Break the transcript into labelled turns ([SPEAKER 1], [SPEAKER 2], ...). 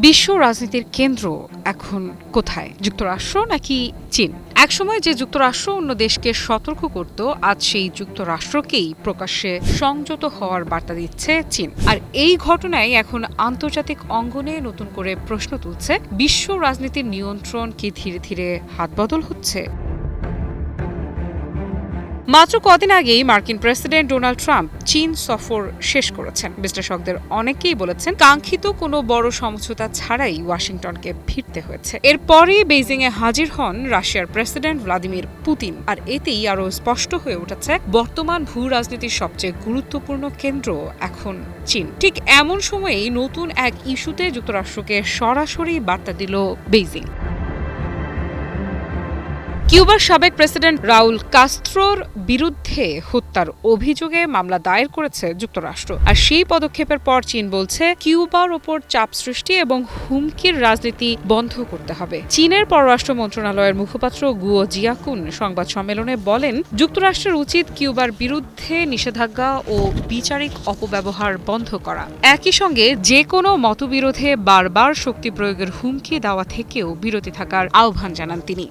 [SPEAKER 1] বিশ্ব রাজনীতির কেন্দ্র এখন কোথায়, যুক্তরাষ্ট্র নাকি চীন? একসময় যে যুক্তরাষ্ট্র অন্য দেশকে সতর্ক করত, আজ সেই যুক্তরাষ্ট্রকেই প্রকাশ্যে সংযত হওয়ার বার্তা দিচ্ছে চীন। আর এই ঘটনায় এখন আন্তর্জাতিক অঙ্গনে নতুন করে প্রশ্ন তুলছে, বিশ্ব রাজনীতির নিয়ন্ত্রণ কি ধীরে ধীরে হাতবদল হচ্ছে? মাত্র কদিন আগেই মার্কিন প্রেসিডেন্ট ডোনাল্ড ট্রাম্প চীন সফর শেষ করেছেন। বিশ্লেষকদের অনেকেই বলেছেন, কাঙ্ক্ষিত কোনো বড় সমঝোতা ছাড়াই ওয়াশিংটনকে ফিরতে হয়েছে। এরপরই বেইজিংয়ে হাজির হন রাশিয়ার প্রেসিডেন্ট ভ্লাদিমির পুতিন। আর এতেই আরও স্পষ্ট হয়ে উঠেছে, বর্তমান ভূ রাজনীতির সবচেয়ে গুরুত্বপূর্ণ কেন্দ্র এখন চীন। ঠিক এমন সময়েই নতুন এক ইস্যুতে যুক্তরাষ্ট্রকে সরাসরি বার্তা দিল বেইজিং। কিউবার সাবেক প্রেসিডেন্ট রাউল কাস্ত্রোর বিরুদ্ধে হত্যার অভিযোগে মামলা দায়ের করেছে যুক্তরাষ্ট্র। আর সেই পদক্ষেপের পর চীন বলছে, কিউবার ওপর চাপ সৃষ্টি এবং হুমকির রাজনীতি বন্ধ করতে হবে। চীনের পররাষ্ট্র মন্ত্রণালয়ের মুখপাত্র গুয়ো জিয়াকুন সংবাদ সম্মেলনে বলেন, যুক্তরাষ্ট্রের উচিত কিউবার বিরুদ্ধে নিষেধাজ্ঞা ও বিচারিক অপব্যবহার বন্ধ করা। একই সঙ্গে যে কোনো মতবিরোধে বারবার শক্তি প্রয়োগের হুমকি দেওয়া থেকেও বিরতি থাকার আহ্বান জানান তিনি।